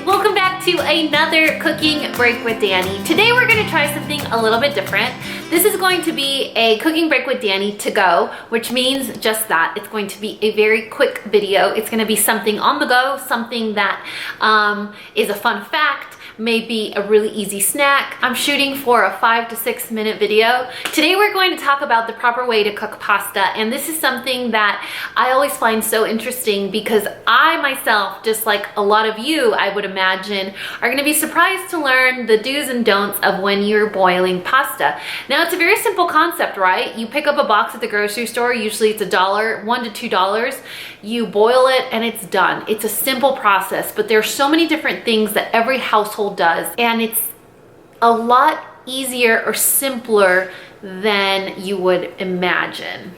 welcome back to another cooking break with Dani. Today we're going to try something a little bit different. This is going to be a cooking break with Dani to go, which means just that. It's going to be a very quick video. It's going to be something on the go, something that is a fun fact, maybe a really easy snack. I'm shooting for a 5 to 6 minute video. Today we're going to talk about the proper way to cook pasta, and this is something that I always find so interesting because I myself, just like a lot of you I would imagine, are going to be surprised to learn the do's and don'ts of when you're boiling pasta. Now it's a very simple concept, right? You pick up a box at the grocery store, usually it's $1, $1 to $2. You boil it and it's done. It's a simple process, but there's so many different things that every household does, and it's a lot easier or simpler than you would imagine.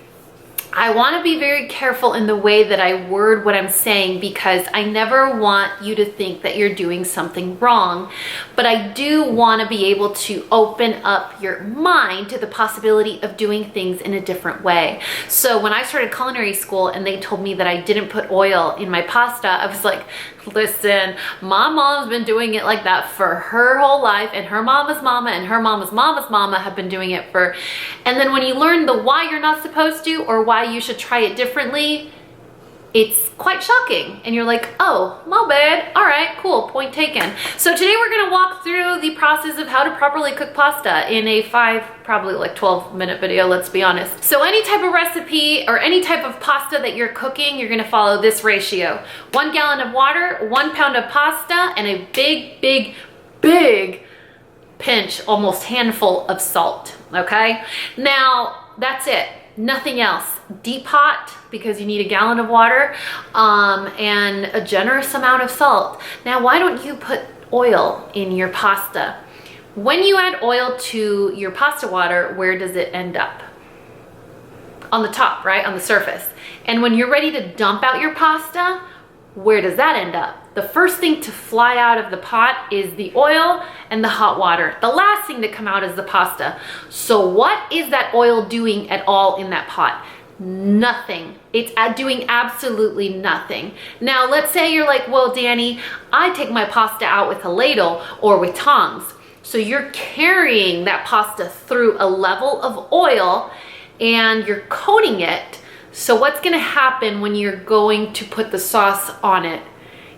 I want to be very careful in the way that I word what I'm saying because I never want you to think that you're doing something wrong, but I do want to be able to open up your mind to the possibility of doing things in a different way. So when I started culinary school and they told me that I didn't put oil in my pasta, I was like, listen, my mom's been doing it like that for her whole life, and her mama's mama and her mama's mama's mama have been doing it for, and then when you learn the why you're not supposed to or why you should try it differently, it's quite shocking, and you're like, oh, my bad. All right, cool, point taken. So today we're gonna walk through the process of how to properly cook pasta in a probably like 12-minute video, let's be honest. So any type of recipe or any type of pasta that you're cooking, you're gonna follow this ratio. 1 gallon of water, 1 pound of pasta, and a big pinch, almost handful of salt, okay? Now, that's it. Nothing else. Deep hot because you need 1 gallon of water and a generous amount of salt. Now, why don't you put oil in your pasta? When you add oil to your pasta water, where does it end up? On the top, right? On the surface. And when you're ready to dump out your pasta, where does that end up? The first thing to fly out of the pot is the oil and the hot water. The last thing to come out is the pasta. So what is that oil doing at all in that pot? Nothing. It's doing absolutely nothing. Now, let's say you're like, well, Dani, I take my pasta out with a ladle or with tongs. So you're carrying that pasta through a level of oil and you're coating it. So what's gonna happen when you're going to put the sauce on it?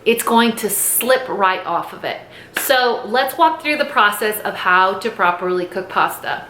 It's going to slip right off of it. So let's walk through the process of how to properly cook pasta.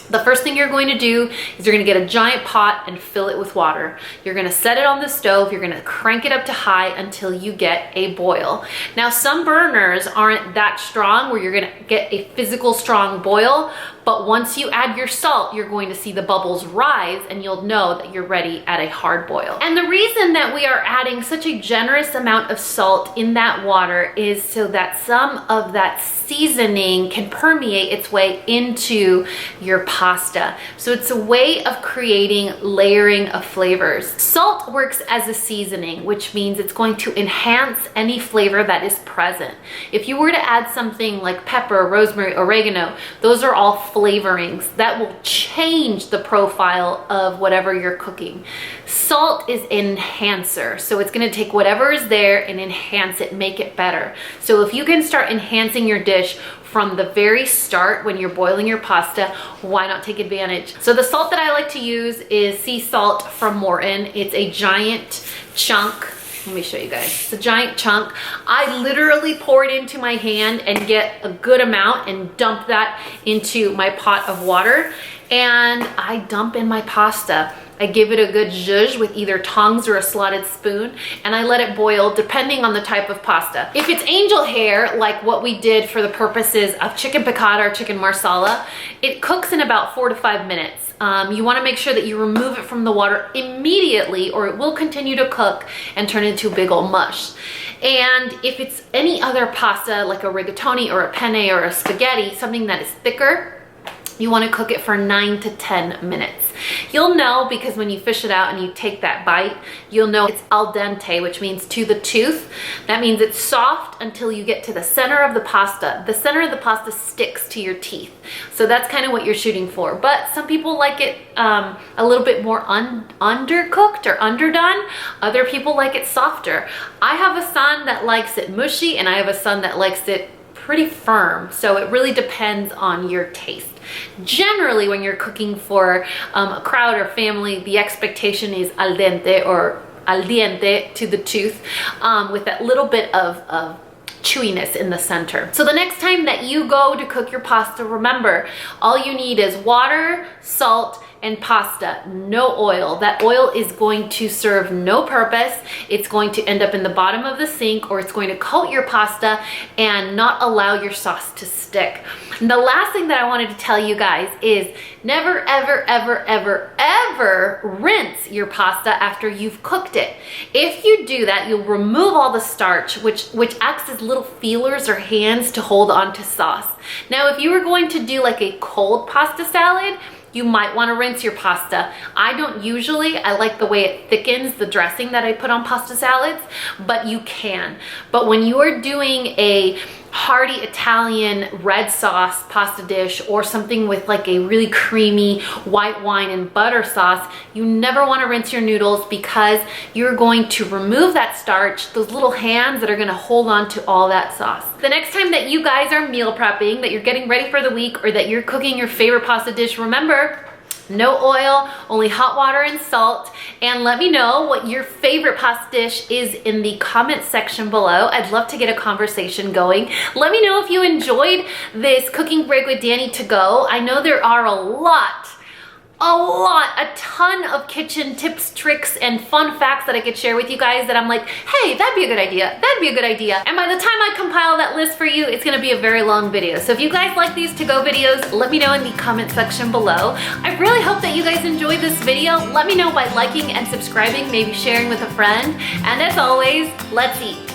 The first thing you're going to do is you're gonna get a giant pot and fill it with water. You're gonna set it on the stove. You're gonna crank it up to high until you get a boil. Now, some burners aren't that strong where you're gonna get a physical strong boil, but once you add your salt, you're going to see the bubbles rise and you'll know that you're ready at a hard boil. And the reason that we are adding such a generous amount of salt in that water is so that some of that seasoning can permeate its way into your pasta. So it's a way of creating layering of flavors. Salt works as a seasoning, which means it's going to enhance any flavor that is present. If you were to add something like pepper, rosemary, oregano, those are all flavorings that will change the profile of whatever you're cooking. Salt is an enhancer, so it's going to take whatever is there and enhance it, make it better. So if you can start enhancing your dish from the very start when you're boiling your pasta, why not take advantage? So the salt that I like to use is sea salt from Morton. It's a giant chunk. Let me show you guys. It's a giant chunk. I literally pour it into my hand and get a good amount and dump that into my pot of water. And I dump in my pasta. I give it a good zhuzh with either tongs or a slotted spoon, and I let it boil depending on the type of pasta. If it's angel hair, like what we did for the purposes of chicken piccata or chicken marsala, it cooks in about 4 to 5 minutes. You want to make sure that you remove it from the water immediately or it will continue to cook and turn into a big old mush. And if it's any other pasta like a rigatoni or a penne or a spaghetti, something that is thicker, you want to cook it for 9 to 10 minutes. You'll know because when you fish it out and you take that bite, you'll know it's al dente, which means to the tooth. That means it's soft until you get to the center of the pasta. The center of the pasta sticks to your teeth. So that's kind of what you're shooting for. But some people like it a little bit more undercooked or underdone. Other people like it softer. I have a son that likes it mushy, and I have a son that likes it pretty firm. So it really depends on your taste. Generally, when you're cooking for a crowd or family, the expectation is al dente or al diente, to the tooth, with that little bit of chewiness in the center. So the next time that you go to cook your pasta, remember, all you need is water, salt, and pasta, no oil. That oil is going to serve no purpose. It's going to end up in the bottom of the sink, or it's going to coat your pasta and not allow your sauce to stick. And the last thing that I wanted to tell you guys is never, ever, ever, ever, ever rinse your pasta after you've cooked it. If you do that, you'll remove all the starch, which acts as little feelers or hands to hold on to sauce. Now, if you were going to do like a cold pasta salad, you might want to rinse your pasta. I don't usually. I like the way it thickens the dressing that I put on pasta salads, but you can. But when you are doing a hearty Italian red sauce pasta dish, or something with like a really creamy white wine and butter sauce, you never want to rinse your noodles, because you're going to remove that starch, those little hands that are going to hold on to all that sauce. The next time that you guys are meal prepping, that you're getting ready for the week, or that you're cooking your favorite pasta dish, remember, no oil, only hot water and salt. And let me know what your favorite pasta dish is in the comment section below. I'd love to get a conversation going. Let me know if you enjoyed this Cooking Break with Dani to go. I know there are a ton of kitchen tips, tricks, and fun facts that I could share with you guys that I'm like, hey, that'd be a good idea. That'd be a good idea. And by the time I compile that list for you, it's gonna be a very long video. So if you guys like these to-go videos, let me know in the comment section below. I really hope that you guys enjoyed this video. Let me know by liking and subscribing, maybe sharing with a friend. And as always, let's eat.